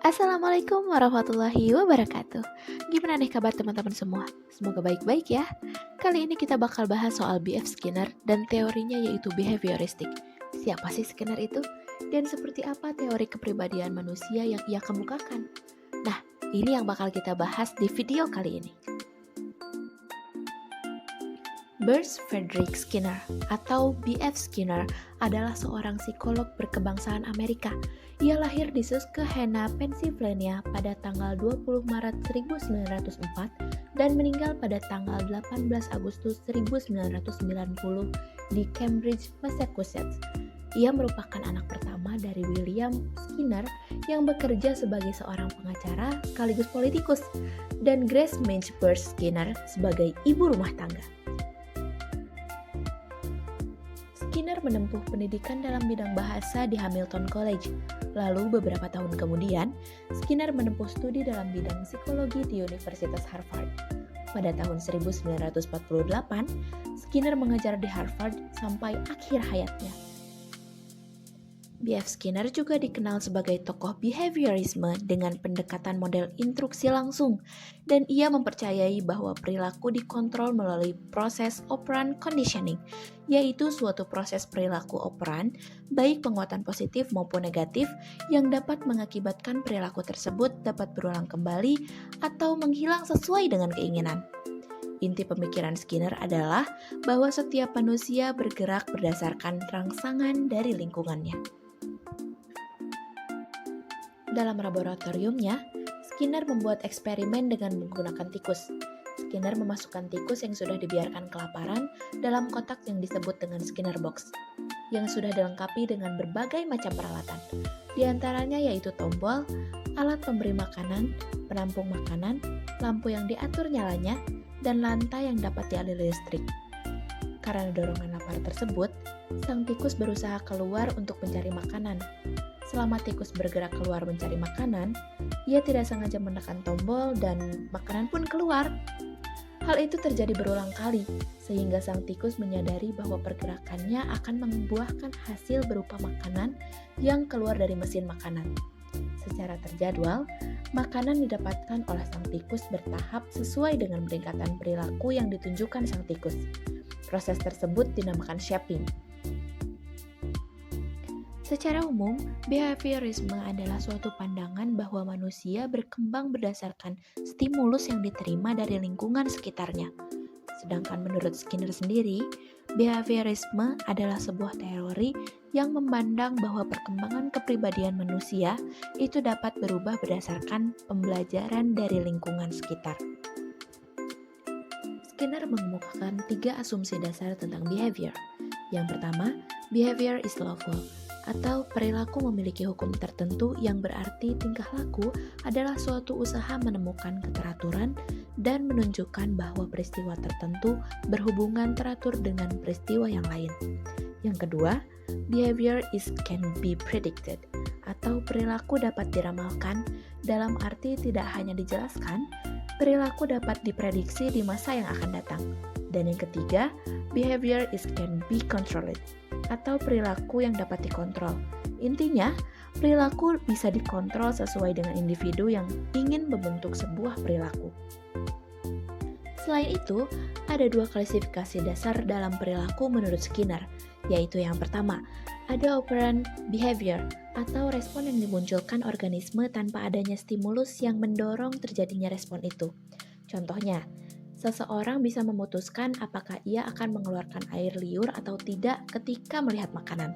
Assalamualaikum warahmatullahi wabarakatuh. Gimana nih kabar teman-teman semua? Semoga baik-baik ya. Kali ini kita bakal bahas soal B.F. Skinner dan teorinya yaitu behavioristik. Siapa sih Skinner itu? Dan seperti apa teori kepribadian manusia yang ia kemukakan? Nah, ini yang bakal kita bahas di video kali ini. Bruce Frederick Skinner atau B.F. Skinner adalah seorang psikolog berkebangsaan Amerika. Ia lahir di Susquehanna, Pennsylvania pada tanggal 20 Maret 1904 dan meninggal pada tanggal 18 Agustus 1990 di Cambridge, Massachusetts. Ia merupakan anak pertama dari William Skinner yang bekerja sebagai seorang pengacara sekaligus politikus dan Grace Mange Bruce Skinner sebagai ibu rumah tangga. Skinner menempuh pendidikan dalam bidang bahasa di Hamilton College. Lalu beberapa tahun kemudian, Skinner menempuh studi dalam bidang psikologi di Universitas Harvard. Pada tahun 1948, Skinner mengajar di Harvard sampai akhir hayatnya. B.F. Skinner juga dikenal sebagai tokoh behaviorisme dengan pendekatan model instruksi langsung, dan ia mempercayai bahwa perilaku dikontrol melalui proses operant conditioning, yaitu suatu proses perilaku operant, baik penguatan positif maupun negatif, yang dapat mengakibatkan perilaku tersebut dapat berulang kembali atau menghilang sesuai dengan keinginan. Inti pemikiran Skinner adalah bahwa setiap manusia bergerak berdasarkan rangsangan dari lingkungannya. Dalam laboratoriumnya, Skinner membuat eksperimen dengan menggunakan tikus. Skinner memasukkan tikus yang sudah dibiarkan kelaparan dalam kotak yang disebut dengan Skinner box, yang sudah dilengkapi dengan berbagai macam peralatan. Di antaranya yaitu tombol, alat pemberi makanan, penampung makanan, lampu yang diatur nyalanya, dan lantai yang dapat dialiri listrik. Karena dorongan lapar tersebut, sang tikus berusaha keluar untuk mencari makanan. Selama tikus bergerak keluar mencari makanan, ia tidak sengaja menekan tombol dan makanan pun keluar. Hal itu terjadi berulang kali, sehingga sang tikus menyadari bahwa pergerakannya akan membuahkan hasil berupa makanan yang keluar dari mesin makanan. Secara terjadwal, makanan didapatkan oleh sang tikus bertahap sesuai dengan peningkatan perilaku yang ditunjukkan sang tikus. Proses tersebut dinamakan shaping. Secara umum, behaviorisme adalah suatu pandangan bahwa manusia berkembang berdasarkan stimulus yang diterima dari lingkungan sekitarnya. Sedangkan menurut Skinner sendiri, behaviorisme adalah sebuah teori yang memandang bahwa perkembangan kepribadian manusia itu dapat berubah berdasarkan pembelajaran dari lingkungan sekitar. Skinner mengemukakan 3 asumsi dasar tentang behavior. Yang pertama, behavior is lawful, atau perilaku memiliki hukum tertentu yang berarti tingkah laku adalah suatu usaha menemukan keteraturan dan menunjukkan bahwa peristiwa tertentu berhubungan teratur dengan peristiwa yang lain. Yang kedua, behavior can be predicted, atau perilaku dapat diramalkan dalam arti tidak hanya dijelaskan, perilaku dapat diprediksi di masa yang akan datang. Dan yang ketiga, behavior can be controlled, atau perilaku yang dapat dikontrol. Intinya, perilaku bisa dikontrol sesuai dengan individu yang ingin membentuk sebuah perilaku. Selain itu, ada 2 klasifikasi dasar dalam perilaku menurut Skinner, yaitu yang pertama, ada operant behavior, atau respon yang dimunculkan organisme tanpa adanya stimulus yang mendorong terjadinya respon itu. Contohnya, seseorang bisa memutuskan apakah ia akan mengeluarkan air liur atau tidak ketika melihat makanan.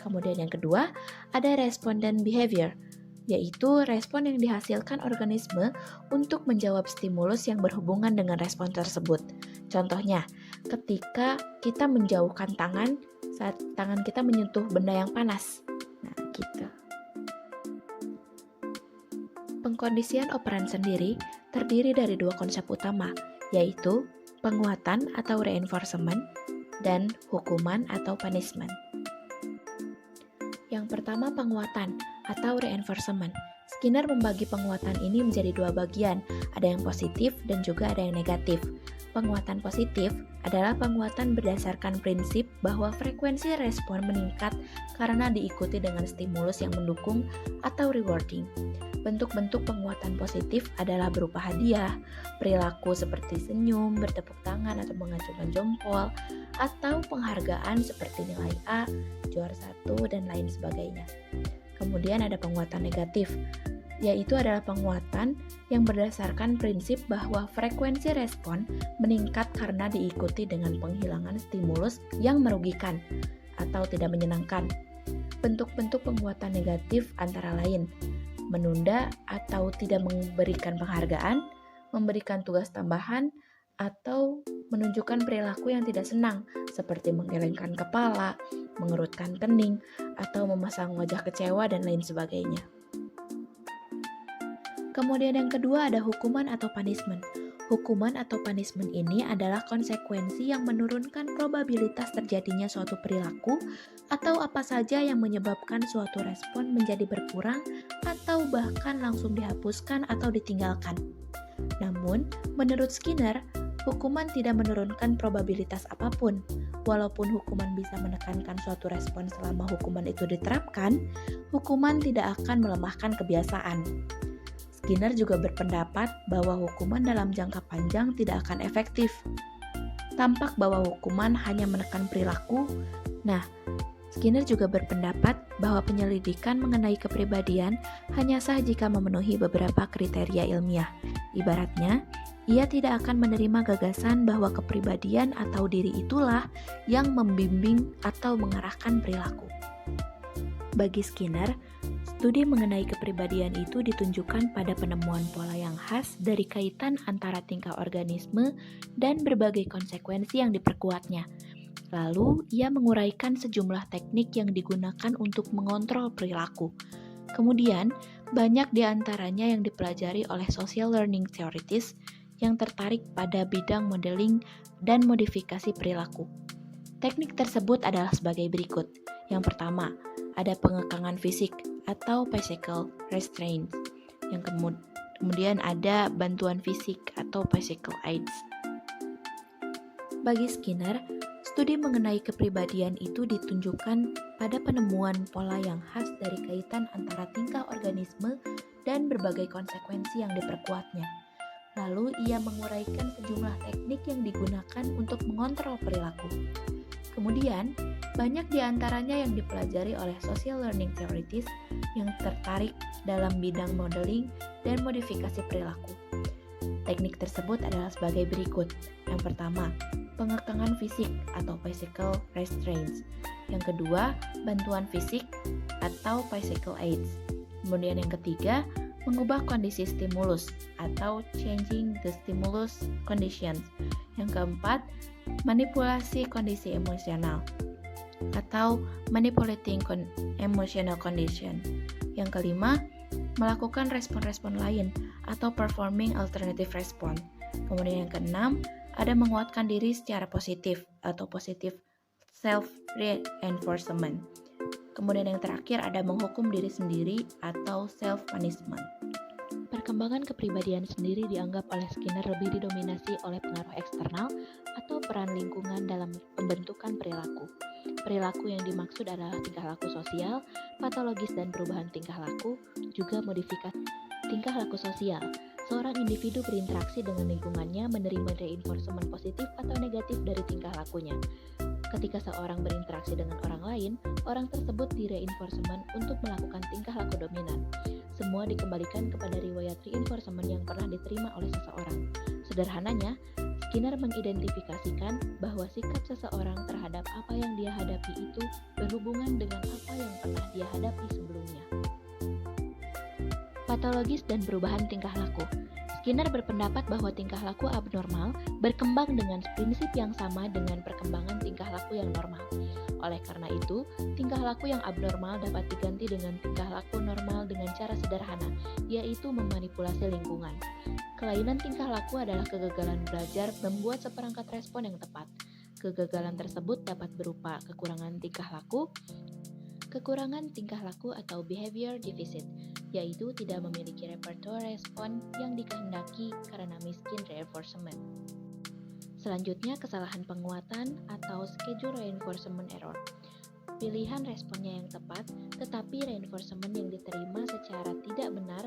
Kemudian yang kedua, ada respondent behavior, yaitu respon yang dihasilkan organisme untuk menjawab stimulus yang berhubungan dengan respon tersebut. Contohnya, ketika kita menjauhkan tangan saat tangan kita menyentuh benda yang panas. Nah, gitu. Pengkondisian operan sendiri terdiri dari 2 konsep utama, yaitu penguatan atau reinforcement dan hukuman atau punishment. Yang pertama, penguatan atau reinforcement. Skinner membagi penguatan ini menjadi 2 bagian, ada yang positif dan juga ada yang negatif. Penguatan positif adalah penguatan berdasarkan prinsip bahwa frekuensi respon meningkat karena diikuti dengan stimulus yang mendukung atau rewarding. Bentuk-bentuk penguatan positif adalah berupa hadiah, perilaku seperti senyum, bertepuk tangan atau mengacungkan jempol, atau penghargaan seperti nilai A, juara 1, dan lain sebagainya. Kemudian ada penguatan negatif, yaitu adalah penguatan yang berdasarkan prinsip bahwa frekuensi respon meningkat karena diikuti dengan penghilangan stimulus yang merugikan atau tidak menyenangkan. Bentuk-bentuk penguatan negatif antara lain menunda atau tidak memberikan penghargaan, memberikan tugas tambahan, atau menunjukkan perilaku yang tidak senang, seperti menggelengkan kepala, mengerutkan kening, atau memasang wajah kecewa, dan lain sebagainya. Kemudian yang kedua ada hukuman atau punishment. Hukuman atau punishment ini adalah konsekuensi yang menurunkan probabilitas terjadinya suatu perilaku atau apa saja yang menyebabkan suatu respon menjadi berkurang atau bahkan langsung dihapuskan atau ditinggalkan. Namun, menurut Skinner, hukuman tidak menurunkan probabilitas apapun. Walaupun hukuman bisa menekankan suatu respon selama hukuman itu diterapkan, hukuman tidak akan melemahkan kebiasaan. Skinner juga berpendapat bahwa hukuman dalam jangka panjang tidak akan efektif. Tampak bahwa hukuman hanya menekan perilaku. Nah, Skinner juga berpendapat bahwa penyelidikan mengenai kepribadian hanya sah jika memenuhi beberapa kriteria ilmiah. Ibaratnya, ia tidak akan menerima gagasan bahwa kepribadian atau diri itulah yang membimbing atau mengarahkan perilaku. Bagi Skinner, studi mengenai kepribadian itu ditunjukkan pada penemuan pola yang khas dari kaitan antara tingkah organisme dan berbagai konsekuensi yang diperkuatnya. Lalu, ia menguraikan sejumlah teknik yang digunakan untuk mengontrol perilaku. Kemudian, banyak di antaranya yang dipelajari oleh social learning theorists yang tertarik pada bidang modeling dan modifikasi perilaku. Teknik tersebut adalah sebagai berikut. Yang pertama, ada pengekangan fisik atau physical restraint. Yang kemudian ada bantuan fisik atau physical aids. Bagi Skinner, studi mengenai kepribadian itu ditunjukkan pada penemuan pola yang khas dari kaitan antara tingkah organisme dan berbagai konsekuensi yang diperkuatnya. Lalu ia menguraikan sejumlah teknik yang digunakan untuk mengontrol perilaku. Kemudian, banyak di antaranya yang dipelajari oleh social learning theorists yang tertarik dalam bidang modeling dan modifikasi perilaku. Teknik tersebut adalah sebagai berikut. Yang pertama, pengekangan fisik atau physical restraints. Yang kedua, bantuan fisik atau physical aids. Kemudian yang ketiga, mengubah kondisi stimulus atau changing the stimulus conditions. Yang keempat, manipulasi kondisi emosional atau manipulating emotional condition. Yang kelima, melakukan respon-respon lain atau performing alternative response. Kemudian yang keenam, ada menguatkan diri secara positif atau positive self-reinforcement. Kemudian yang terakhir ada menghukum diri sendiri atau self-punishment. Perkembangan kepribadian sendiri dianggap oleh Skinner lebih didominasi oleh pengaruh eksternal atau peran lingkungan dalam pembentukan perilaku. Perilaku yang dimaksud adalah tingkah laku sosial, patologis dan perubahan tingkah laku, juga modifikasi tingkah laku sosial. Seorang individu berinteraksi dengan lingkungannya menerima reinforcement positif atau negatif dari tingkah lakunya. Ketika seorang berinteraksi dengan orang lain, orang tersebut di-reinforcement untuk melakukan tingkah laku dominan. Semua dikembalikan kepada riwayat reinforcement yang pernah diterima oleh seseorang. Sederhananya, Skinner mengidentifikasikan bahwa sikap seseorang terhadap apa yang dia hadapi itu berhubungan dengan apa yang pernah dia hadapi sebelumnya. Patologis dan perubahan tingkah laku. Skinner berpendapat bahwa tingkah laku abnormal berkembang dengan prinsip yang sama dengan perkembangan tingkah laku yang normal. Oleh karena itu, tingkah laku yang abnormal dapat diganti dengan tingkah laku normal dengan cara sederhana, yaitu memanipulasi lingkungan. Kelainan tingkah laku adalah kegagalan belajar membuat seperangkat respon yang tepat. Kegagalan tersebut dapat berupa kekurangan tingkah laku atau behavior deficit, yaitu tidak memiliki repertoire respon yang dikehendaki karena miskin reinforcement. Selanjutnya, kesalahan penguatan atau schedule reinforcement error. Pilihan responnya yang tepat, tetapi reinforcement yang diterima secara tidak benar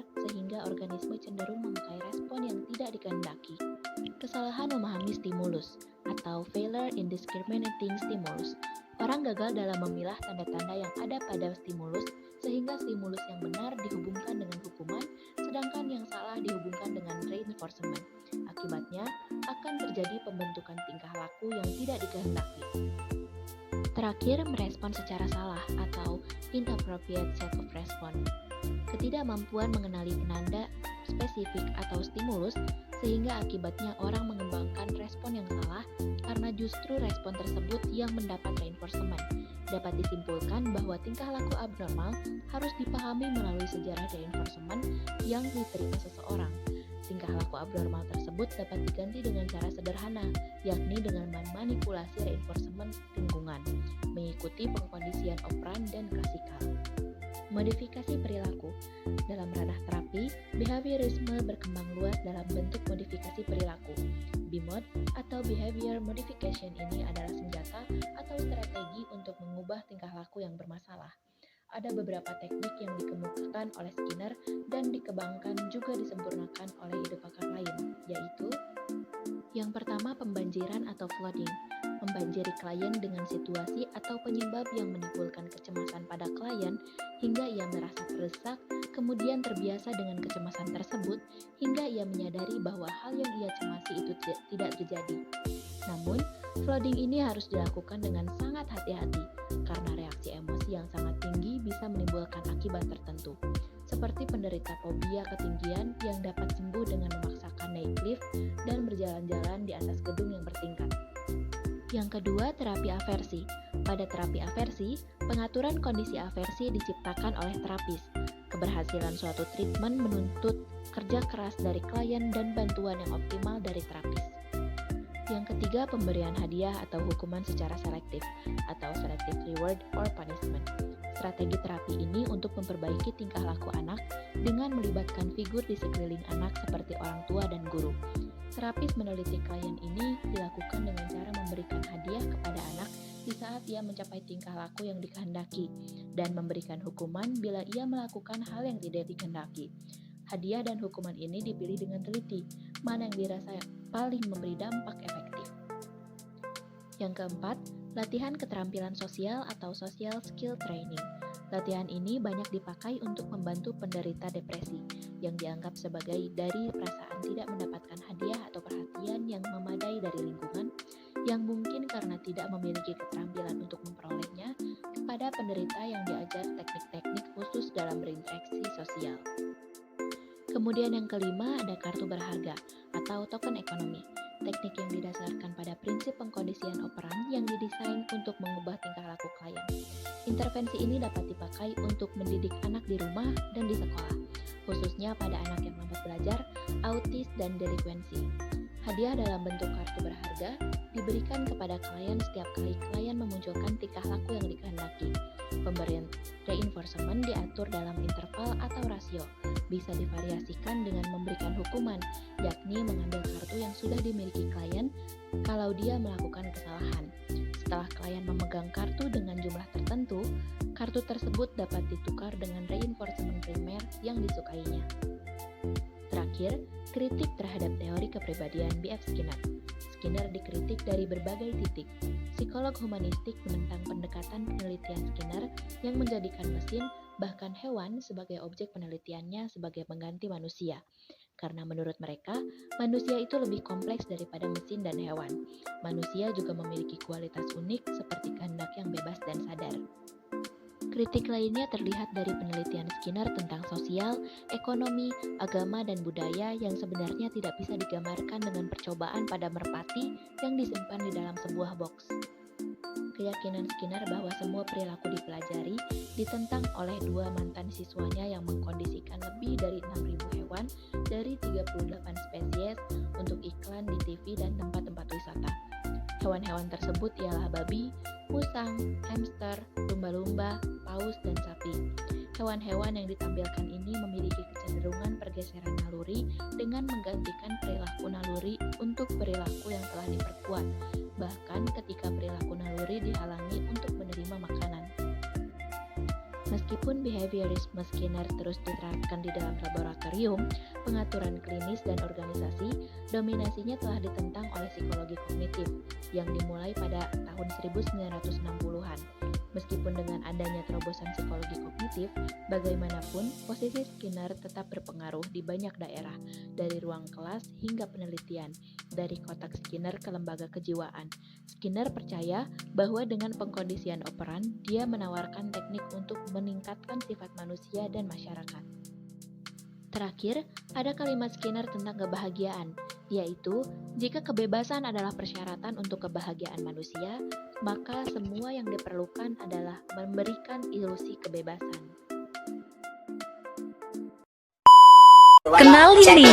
mekanisme cenderung memakai respon yang tidak dikehendaki. Kesalahan memahami stimulus atau failure in discriminating stimulus. Orang gagal dalam memilah tanda-tanda yang ada pada stimulus sehingga stimulus yang benar dihubungkan dengan hukuman, sedangkan yang salah dihubungkan dengan reinforcement. Akibatnya, akan terjadi pembentukan tingkah laku yang tidak dikehendaki. Terakhir, merespon secara salah atau inappropriate set of response. Ketidakmampuan mengenali penanda spesifik atau stimulus sehingga akibatnya orang mengembangkan respon yang salah karena justru respon tersebut yang mendapat reinforcement. Dapat disimpulkan bahwa tingkah laku abnormal harus dipahami melalui sejarah reinforcement yang diterima seseorang. Tingkah laku abnormal tersebut dapat diganti dengan cara sederhana, yakni dengan memanipulasi reinforcement lingkungan, mengikuti pengkondisian operan dan klasikal. Modifikasi perilaku. Dalam ranah terapi, behaviorisme berkembang luas dalam bentuk modifikasi perilaku. BMOD atau Behavior Modification ini adalah senjata atau strategi untuk mengubah tingkah laku yang bermasalah. Ada beberapa teknik yang dikemukakan oleh Skinner dan dikembangkan juga disempurnakan oleh ide pakar lain, yaitu yang pertama, pembanjiran atau flooding. Membanjiri klien dengan situasi atau penyebab yang menimbulkan kecemasan pada klien hingga ia merasa terdesak, kemudian terbiasa dengan kecemasan tersebut hingga ia menyadari bahwa hal yang ia cemasi itu tidak terjadi. Namun, flooding ini harus dilakukan dengan sangat hati-hati karena reaksi emosi yang sangat tinggi bisa menimbulkan akibat tertentu, seperti penderita fobia ketinggian yang dapat sembuh dengan memaksakan naik lift dan berjalan-jalan di atas gedung yang bertingkat. Yang kedua, terapi aversi. Pada terapi aversi, pengaturan kondisi aversi diciptakan oleh terapis. Keberhasilan suatu treatment menuntut kerja keras dari klien dan bantuan yang optimal dari terapis. Yang ketiga, pemberian hadiah atau hukuman secara selektif atau selective reward or punishment. Strategi terapi ini untuk memperbaiki tingkah laku anak dengan melibatkan figur di sekeliling anak seperti orang tua dan guru. Terapis meneliti klien ini dilakukan dengan cara memberikan hadiah kepada anak di saat ia mencapai tingkah laku yang dikehendaki dan memberikan hukuman bila ia melakukan hal yang tidak dikehendaki. Hadiah dan hukuman ini dipilih dengan teliti, mana yang dirasa paling memberi dampak efektif. Yang keempat, latihan keterampilan sosial atau social skill training. Latihan ini banyak dipakai untuk membantu penderita depresi yang dianggap sebagai dari perasaan tidak mendapatkan hadiah atau perhatian yang memadai dari lingkungan yang mungkin karena tidak memiliki keterampilan untuk memperolehnya kepada penderita yang diajar teknik-teknik khusus dalam berinteraksi sosial. Kemudian yang kelima ada kartu berharga atau token ekonomi. Teknik yang didasarkan pada prinsip pengkondisian operan yang didesain untuk mengubah tingkah laku klien. Intervensi ini dapat dipakai untuk mendidik anak di rumah dan di sekolah, khususnya pada anak yang lambat belajar, autis, dan delinkuensi. Hadiah dalam bentuk kartu berharga diberikan kepada klien setiap kali klien memunculkan tingkah laku yang dikehendaki. Pemberian reinforcement diatur dalam interval atau rasio, bisa divariasikan dengan memberikan hukuman, yakni mengambil kartu yang sudah dimiliki klien kalau dia melakukan kesalahan. Setelah klien memegang kartu dengan jumlah tertentu, kartu tersebut dapat ditukar dengan reinforcement primer yang disukainya. Terakhir, kritik terhadap teori kepribadian B.F. Skinner. Skinner dikritik dari berbagai titik. Psikolog humanistik menentang pendekatan penelitian Skinner yang menjadikan mesin, bahkan hewan, sebagai objek penelitiannya sebagai pengganti manusia. Karena menurut mereka, manusia itu lebih kompleks daripada mesin dan hewan. Manusia juga memiliki kualitas unik seperti kehendak yang bebas dan sadar. Kritik lainnya terlihat dari penelitian Skinner tentang sosial, ekonomi, agama, dan budaya yang sebenarnya tidak bisa digambarkan dengan percobaan pada merpati yang disimpan di dalam sebuah box. Keyakinan Skinner bahwa semua perilaku dipelajari ditentang oleh dua mantan siswanya yang mengkondisikan lebih dari 6.000 hewan dari 38 spesies untuk iklan di TV dan tempat-tempat wisata. Hewan-hewan tersebut ialah babi, musang, hamster, lumba-lumba, paus, dan sapi. Hewan-hewan yang ditampilkan ini memiliki kecenderungan pergeseran naluri dengan menggantikan perilaku naluri untuk perilaku yang telah diperkuat, bahkan ketika perilaku naluri dihalangi untuk menerima makanan. Meskipun behaviorisme Skinner terus diterapkan di dalam laboratorium, pengaturan klinis dan organisasi, dominasinya telah ditentang oleh psikologi kognitif yang dimulai pada tahun 1960-an. Meskipun dengan adanya terobosan psikologi kognitif, bagaimanapun posisi Skinner tetap berpengaruh di banyak daerah, dari ruang kelas hingga penelitian, dari kotak Skinner ke lembaga kejiwaan. Skinner percaya bahwa dengan pengkondisian operan, dia menawarkan teknik untuk meningkatkan sifat manusia dan masyarakat. Terakhir, ada kalimat Skinner tentang kebahagiaan, yaitu jika kebebasan adalah persyaratan untuk kebahagiaan manusia, maka semua yang diperlukan adalah memberikan ilusi kebebasan. Kenalin nih.